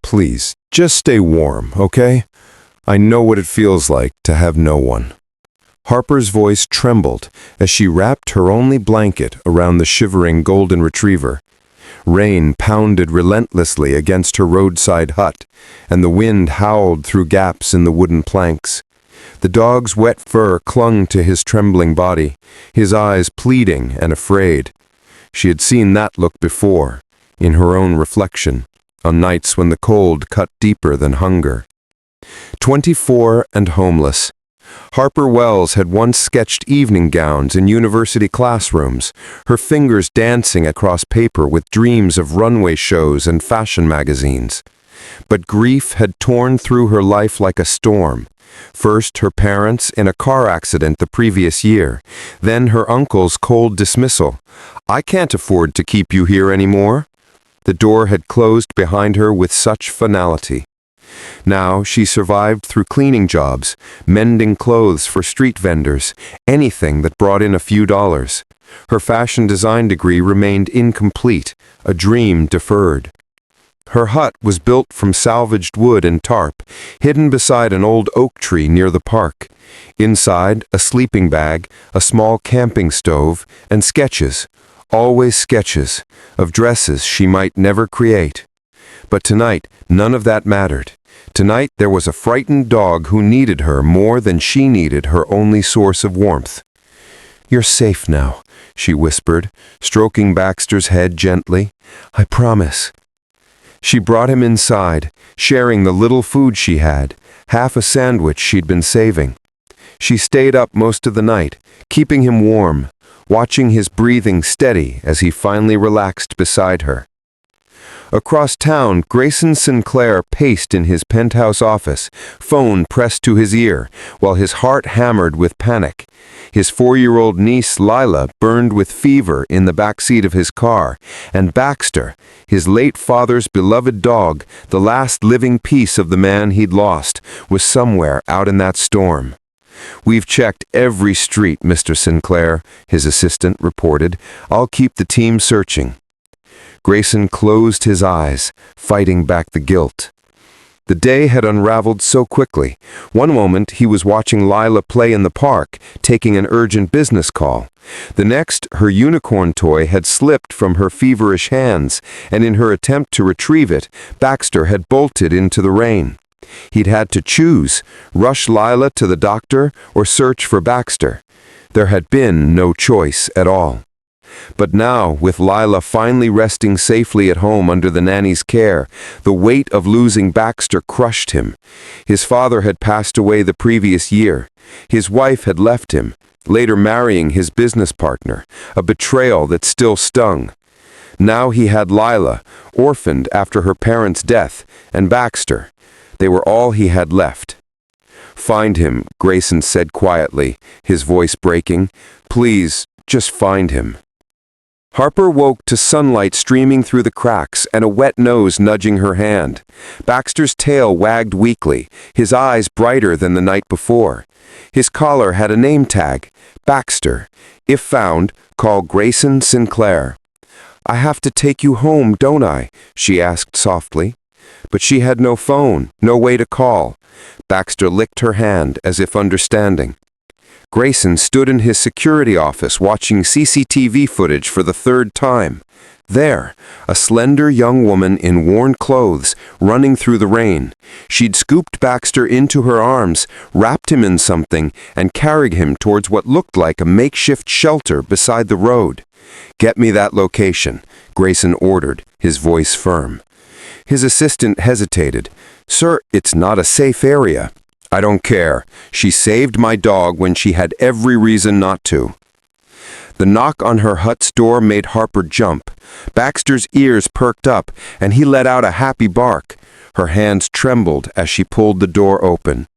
Please, just stay warm, okay? I know what it feels like to have no one." Harper's voice trembled as she wrapped her only blanket around the shivering golden retriever. Rain pounded relentlessly against her roadside hut, and the wind howled through gaps in the wooden planks. The dog's wet fur clung to his trembling body, his eyes pleading and afraid. She had seen that look before, in her own reflection, on nights when the cold cut deeper than hunger. 24 and homeless. Harper Wells had once sketched evening gowns in university classrooms, her fingers dancing across paper with dreams of runway shows and fashion magazines. But grief had torn through her life like a storm. First her parents in a car accident the previous year, then her uncle's cold dismissal. "I can't afford to keep you here anymore." The door had closed behind her with such finality. Now she survived through cleaning jobs, mending clothes for street vendors, anything that brought in a few dollars. Her fashion design degree remained incomplete, a dream deferred. Her hut was built from salvaged wood and tarp, hidden beside an old oak tree near the park. Inside, a sleeping bag, a small camping stove, and sketches, always sketches, of dresses she might never create. But tonight, none of that mattered. Tonight there was a frightened dog who needed her more than she needed her only source of warmth. "You're safe now," she whispered, stroking Baxter's head gently. "I promise." She brought him inside, sharing the little food she had, half a sandwich she'd been saving. She stayed up most of the night, keeping him warm, watching his breathing steady as he finally relaxed beside her. Across town, Grayson Sinclair paced in his penthouse office, phone pressed to his ear, while his heart hammered with panic. His 4-year-old niece, Lila, burned with fever in the back seat of his car, and Baxter, his late father's beloved dog, the last living piece of the man he'd lost, was somewhere out in that storm. "We've checked every street, Mr. Sinclair," his assistant reported. "I'll keep the team searching." Grayson closed his eyes, fighting back the guilt. The day had unraveled so quickly. One moment he was watching Lila play in the park, taking an urgent business call. The next, her unicorn toy had slipped from her feverish hands, and in her attempt to retrieve it, Baxter had bolted into the rain. He'd had to choose, rush Lila to the doctor or search for Baxter. There had been no choice at all. But now, with Lila finally resting safely at home under the nanny's care, the weight of losing Baxter crushed him. His father had passed away the previous year. His wife had left him, later marrying his business partner, a betrayal that still stung. Now he had Lila, orphaned after her parents' death, and Baxter. They were all he had left. "Find him," Grayson said quietly, his voice breaking. "Please, just find him." Harper woke to sunlight streaming through the cracks and a wet nose nudging her hand. Baxter's tail wagged weakly, his eyes brighter than the night before. His collar had a name tag, Baxter. If found, call Grayson Sinclair. "I have to take you home, don't I?" she asked softly. But she had no phone, no way to call. Baxter licked her hand as if understanding. Grayson stood in his security office watching CCTV footage for the third time. There, a slender young woman in worn clothes, running through the rain. She'd scooped Baxter into her arms, wrapped him in something, and carried him towards what looked like a makeshift shelter beside the road. "Get me that location," Grayson ordered, his voice firm. His assistant hesitated. "Sir, it's not a safe area." "I don't care. She saved my dog when she had every reason not to." The knock on her hut's door made Harper jump. Baxter's ears perked up, and he let out a happy bark. Her hands trembled as she pulled the door open.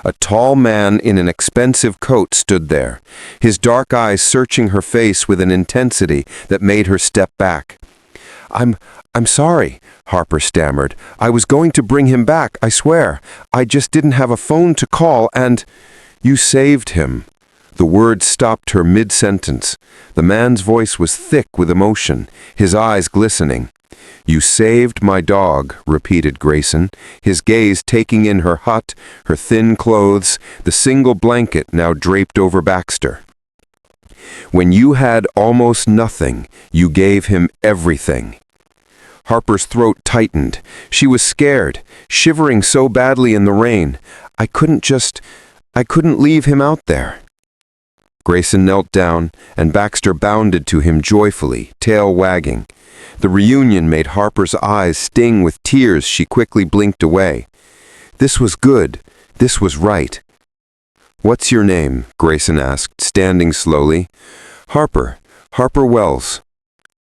A tall man in an expensive coat stood there, his dark eyes searching her face with an intensity that made her step back. I'm sorry," Harper stammered. "I was going to bring him back, I swear. I just didn't have a phone to call and—" "You saved him." The words stopped her mid-sentence. The man's voice was thick with emotion, his eyes glistening. "You saved my dog," repeated Grayson, his gaze taking in her hut, her thin clothes, the single blanket now draped over Baxter. "When you had almost nothing, you gave him everything." Harper's throat tightened. She was scared, shivering so badly in the rain. I couldn't leave him out there." Grayson knelt down, and Baxter bounded to him joyfully, tail wagging. The reunion made Harper's eyes sting with tears. She quickly blinked away. This was good. This was right. "What's your name?" Grayson asked, standing slowly. "Harper. Harper Wells."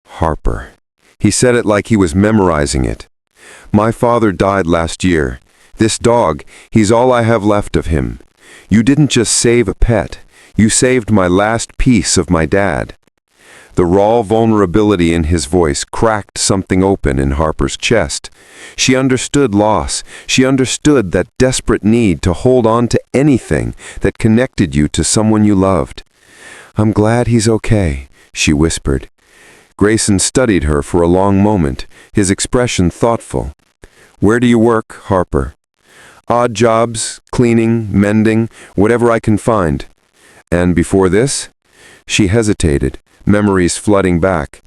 Harper. He said it like he was memorizing it. "My father died last year. This dog, he's all I have left of him. You didn't just save a pet. You saved my last piece of my dad." The raw vulnerability in his voice cracked something open in Harper's chest. She understood loss. She understood that desperate need to hold on to anything that connected you to someone you loved. "I'm glad he's okay," she whispered. Grayson studied her for a long moment, his expression thoughtful. "Where do you work, Harper?" "Odd jobs, cleaning, mending, whatever I can find." "And before this?" She hesitated, memories flooding back.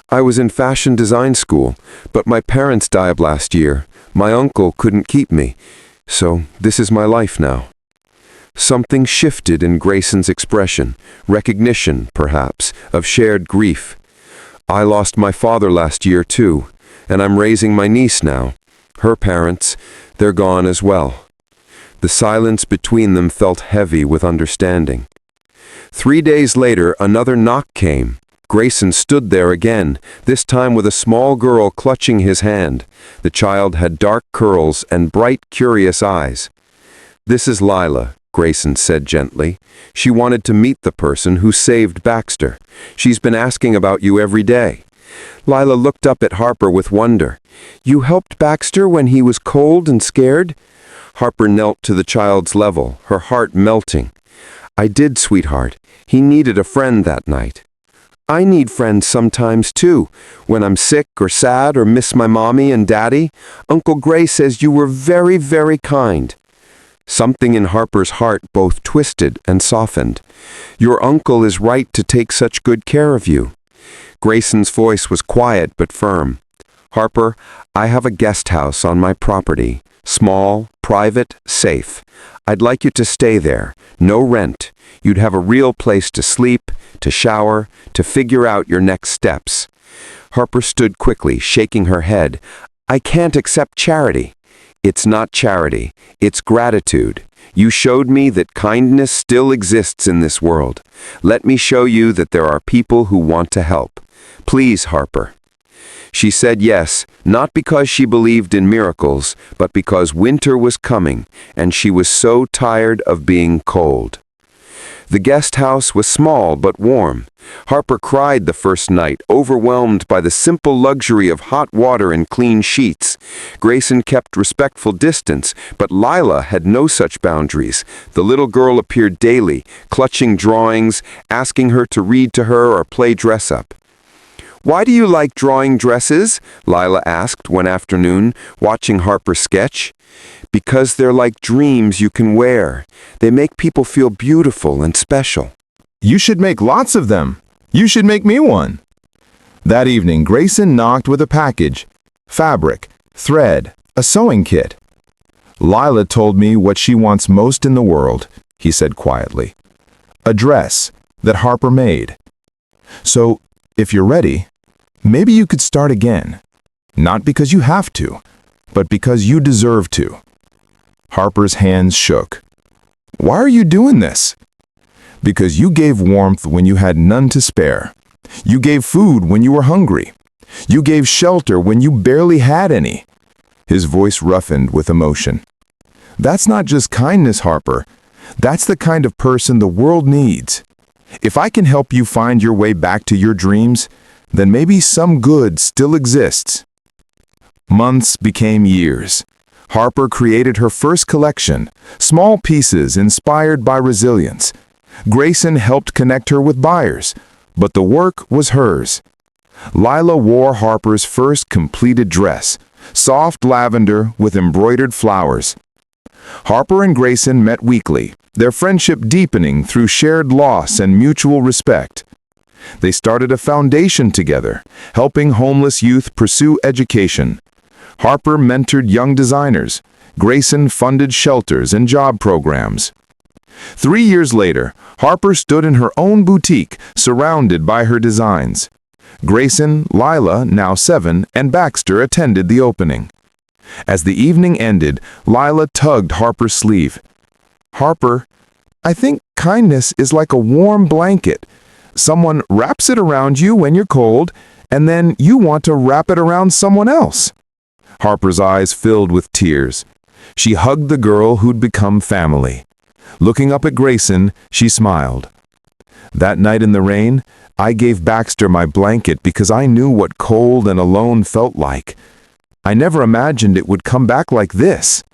"I was in fashion design school, but my parents died last year. My uncle couldn't keep me. So this is my life now." Something shifted in Grayson's expression, recognition, perhaps, of shared grief. "I lost my father last year, too, and I'm raising my niece now. Her parents, they're gone as well." The silence between them felt heavy with understanding. 3 days later, another knock came. Grayson stood there again, this time with a small girl clutching his hand. The child had dark curls and bright, curious eyes. "This is Lila," Grayson said gently. "She wanted to meet the person who saved Baxter. She's been asking about you every day." Lila looked up at Harper with wonder. "You helped Baxter when he was cold and scared?" Harper knelt to the child's level, her heart melting. "I did, sweetheart. He needed a friend that night." "I need friends sometimes, too. When I'm sick or sad or miss my mommy and daddy, Uncle Gray says you were very, very kind." Something in Harper's heart both twisted and softened. "Your uncle is right to take such good care of you." Grayson's voice was quiet but firm. "Harper, I have a guest house on my property. Small, private, safe. I'd like you to stay there. No rent. You'd have a real place to sleep, to shower, to figure out your next steps." Harper stood quickly, shaking her head. "I can't accept charity." "It's not charity. It's gratitude. You showed me that kindness still exists in this world. Let me show you that there are people who want to help. Please, Harper." She said yes, not because she believed in miracles, but because winter was coming, and she was so tired of being cold. The guest house was small but warm. Harper cried the first night, overwhelmed by the simple luxury of hot water and clean sheets. Grayson kept respectful distance, but Lila had no such boundaries. The little girl appeared daily, clutching drawings, asking her to read to her or play dress-up. "Why do you like drawing dresses?" Lila asked one afternoon, watching Harper sketch. "Because they're like dreams you can wear. They make people feel beautiful and special." "You should make lots of them. You should make me one." That evening, Grayson knocked with a package. Fabric, thread, a sewing kit. "Lila told me what she wants most in the world," he said quietly. "A dress that Harper made. So, if you're ready, maybe you could start again. Not because you have to, but because you deserve to." Harper's hands shook. "Why are you doing this?" "Because you gave warmth when you had none to spare. You gave food when you were hungry. You gave shelter when you barely had any." His voice roughened with emotion. "That's not just kindness, Harper. That's the kind of person the world needs. If I can help you find your way back to your dreams, then maybe some good still exists." Months became years. Harper created her first collection, small pieces inspired by resilience. Grayson helped connect her with buyers, but the work was hers. Lila wore Harper's first completed dress, soft lavender with embroidered flowers. Harper and Grayson met weekly, their friendship deepening through shared loss and mutual respect. They started a foundation together, helping homeless youth pursue education. Harper mentored young designers. Grayson funded shelters and job programs. 3 years later, Harper stood in her own boutique, surrounded by her designs. Grayson, Lila, now 7, and Baxter attended the opening. As the evening ended, Lila tugged Harper's sleeve. "Harper, I think kindness is like a warm blanket. Someone wraps it around you when you're cold, and then you want to wrap it around someone else." Harper's eyes filled with tears. She hugged the girl who'd become family. Looking up at Grayson, she smiled. "That night in the rain, I gave Baxter my blanket because I knew what cold and alone felt like. I never imagined it would come back like this."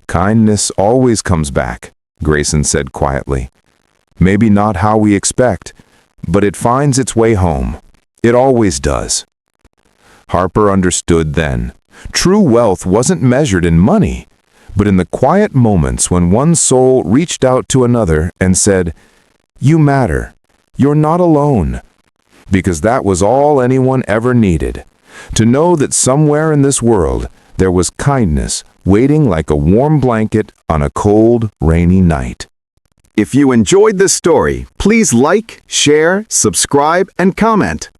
"Kindness always comes back," Grayson said quietly. "Maybe not how we expect, but it finds its way home. It always does." Harper understood then. True wealth wasn't measured in money, but in the quiet moments when one soul reached out to another and said, "You matter. You're not alone." Because that was all anyone ever needed. To know that somewhere in this world there was kindness waiting like a warm blanket on a cold, rainy night. If you enjoyed this story, please like, share, subscribe, and comment.